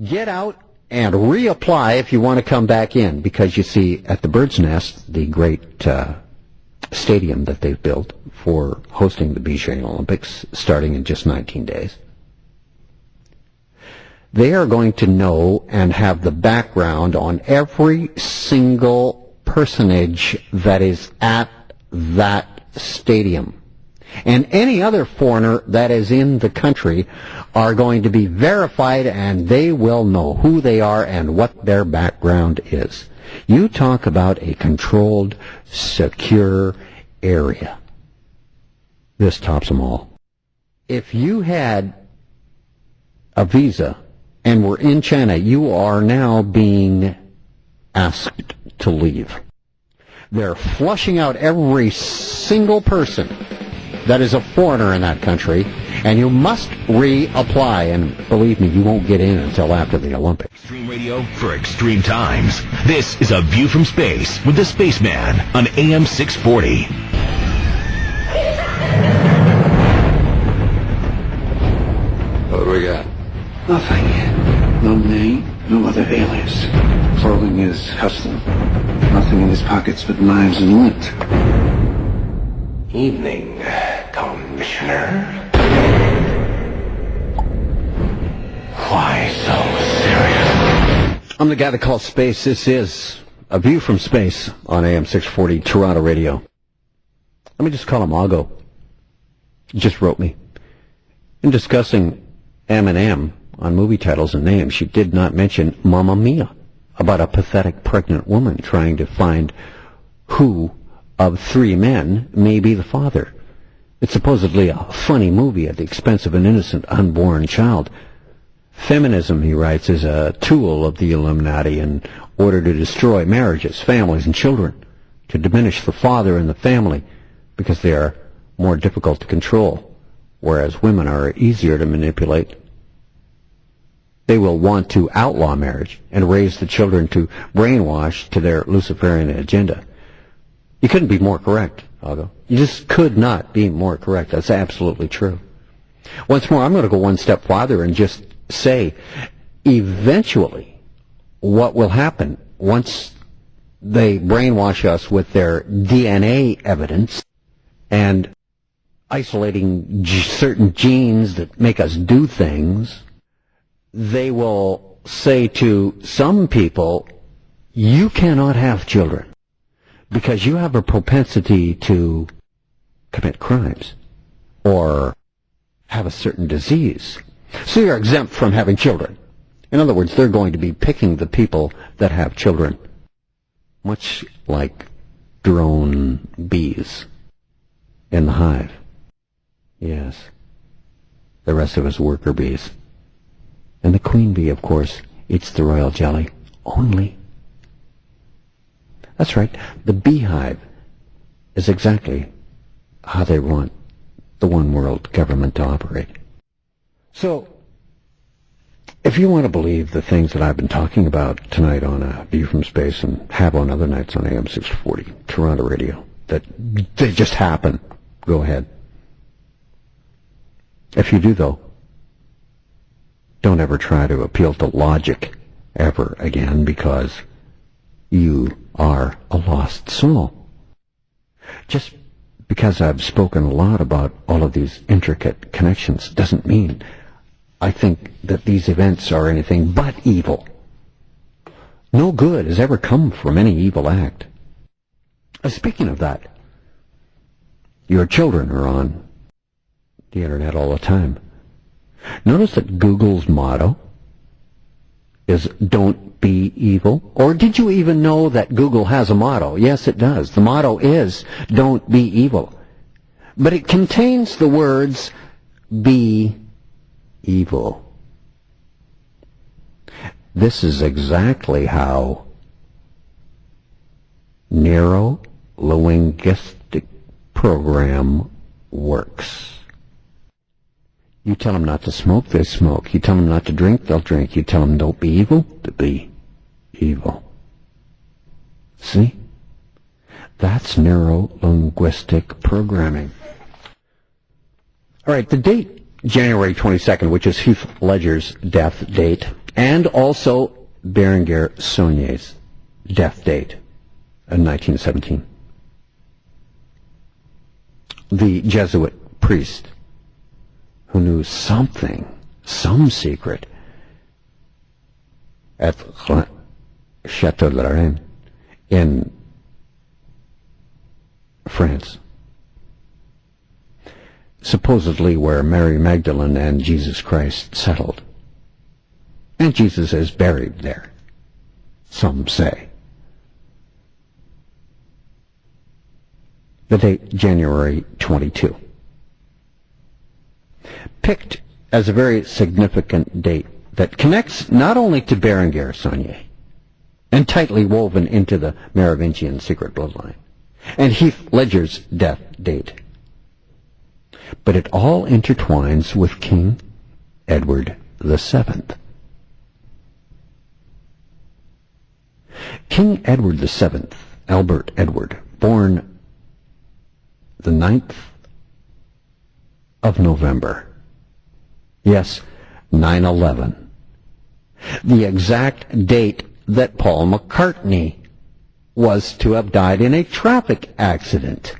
Get out and reapply if you want to come back in, because you see, at the Bird's Nest, the great stadium that they've built for hosting the Beijing Olympics starting in just 19 days, they are going to know and have the background on every single personage that is at that stadium. And any other foreigner that is in the country are going to be verified, and they will know who they are and what their background is. You talk about a controlled, secure area. This tops them all. If you had a visa and were in China, you are now being asked to leave. They're flushing out every single person that is a foreigner in that country, and you must reapply. And believe me, you won't get in until after the Olympics. Extreme radio for extreme times. This is A View from Space with the Spaceman on AM 640. What do we got? Nothing. No name, no other alias. Clothing is custom. Nothing in his pockets but knives and lint. Evening, Commissioner. Why so serious? I'm the guy that calls space. This is A View from Space on AM 640 Toronto Radio. Let me just call him Ago. He just wrote me. In discussing M&M on movie titles and names, she did not mention Mamma Mia, about a pathetic pregnant woman trying to find who of three men may be the father. It's supposedly a funny movie at the expense of an innocent unborn child. Feminism, he writes, is a tool of the Illuminati in order to destroy marriages, families, and children, to diminish the father in the family because they are more difficult to control, whereas women are easier to manipulate. They will want to outlaw marriage and raise the children to brainwash to their Luciferian agenda. You couldn't be more correct, Aldo. You just could not be more correct. That's absolutely true. Once more, I'm going to go one step farther and just say, eventually, what will happen once they brainwash us with their DNA evidence and isolating certain genes that make us do things, they will say to some people, you cannot have children because you have a propensity to commit crimes or have a certain disease. So you're exempt from having children. In other words, they're going to be picking the people that have children, much like drone bees in the hive. Yes, the rest of us worker bees. And the queen bee, of course, eats the royal jelly only. That's right, the beehive is exactly how they want the one world government to operate. So, if you want to believe the things that I've been talking about tonight on A View from Space and have on other nights on AM 640 Toronto Radio, that they just happen, go ahead. If you do, though, don't ever try to appeal to logic ever again, because you are a lost soul. Just because I've spoken a lot about all of these intricate connections doesn't mean I think that these events are anything but evil. No good has ever come from any evil act. Speaking of that, your children are on the internet all the time. Notice that Google's motto is "Don't be evil." Or did you even know that Google has a motto? Yes, it does. The motto is "Don't be evil." But it contains the words "be evil." This is exactly how neuro-linguistic program works. You tell them not to smoke, they smoke. You tell them not to drink, they'll drink. You tell them don't be evil, to be evil. See? That's neuro-linguistic programming. All right, the date, January 22nd, which is Heath Ledger's death date, and also Berenguer Saulnier's death date in 1917. The Jesuit priest who knew something, some secret, at Chateau de la Reine in France, supposedly where Mary Magdalene and Jesus Christ settled. And Jesus is buried there, some say. The date, January 22. Picked as a very significant date that connects not only to Berenguer Saulnier, and tightly woven into the Merovingian secret bloodline, and Heath Ledger's death date, but it all intertwines with King Edward VII. King Edward VII, Albert Edward, born the 9th of November. Yes, 9/11. The exact date that Paul McCartney was to have died in a traffic accident.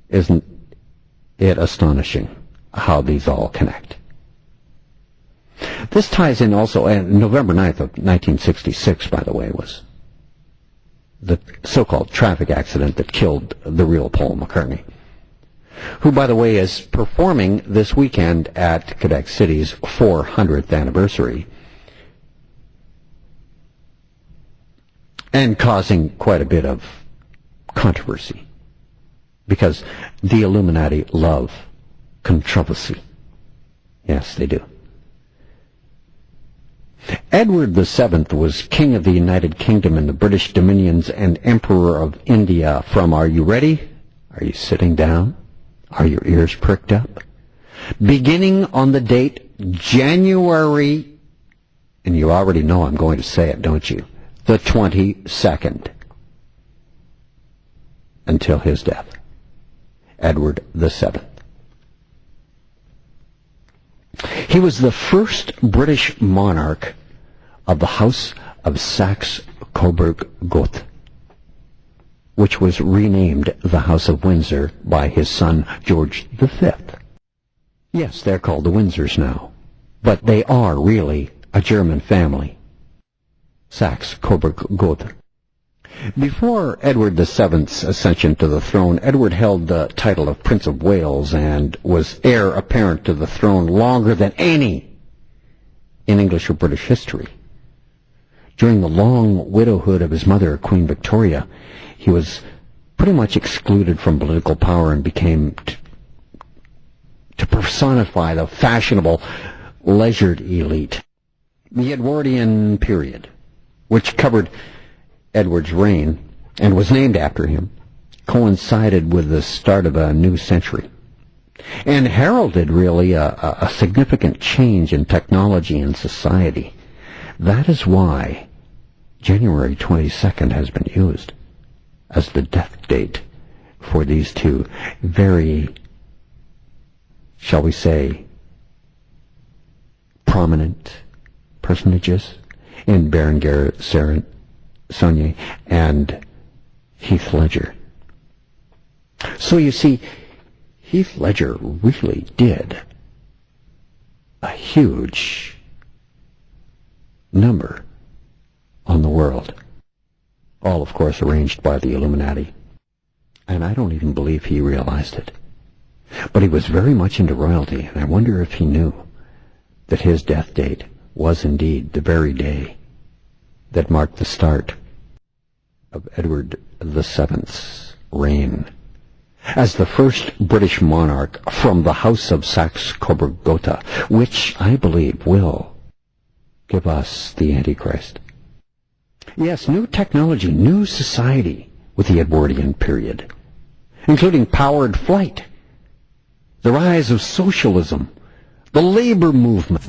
Isn't it astonishing how these all connect? This ties in also, and November 9th of 1966, by the way, was the so-called traffic accident that killed the real Paul McCartney, who, by the way, is performing this weekend at Quebec City's 400th anniversary and causing quite a bit of controversy because the Illuminati love controversy. Yes, they do. Edward VII was King of the United Kingdom and the British Dominions and Emperor of India from, are you ready? Are you sitting down? Are your ears pricked up? Beginning on the date January, and you already know I'm going to say it, don't you? The 22nd, until his death. Edward VII. He was the first British monarch of the House of Saxe-Coburg-Gotha, which was renamed the House of Windsor by his son George V. Yes, they're called the Windsors now, but they are really a German family. Saxe-Coburg-Gotha. Before Edward VII's ascension to the throne, Edward held the title of Prince of Wales and was heir apparent to the throne longer than any in English or British history. During the long widowhood of his mother, Queen Victoria, he was pretty much excluded from political power and became to personify the fashionable, leisured elite. The Edwardian period, which covered Edward's reign and was named after him, coincided with the start of a new century and heralded really a significant change in technology and society. That is why January 22nd has been used as the death date for these two very, shall we say, prominent personages in Berenguer Saulnier and Heath Ledger. So you see, Heath Ledger really did a huge number on the world. All, of course, arranged by the Illuminati. And I don't even believe he realized it. But he was very much into royalty, and I wonder if he knew that his death date was indeed the very day that marked the start of Edward VII's reign as the first British monarch from the House of Saxe-Coburg-Gotha, which I believe will give us the Antichrist. Yes, new technology, new society with the Edwardian period, including powered flight, the rise of socialism, the labor movement.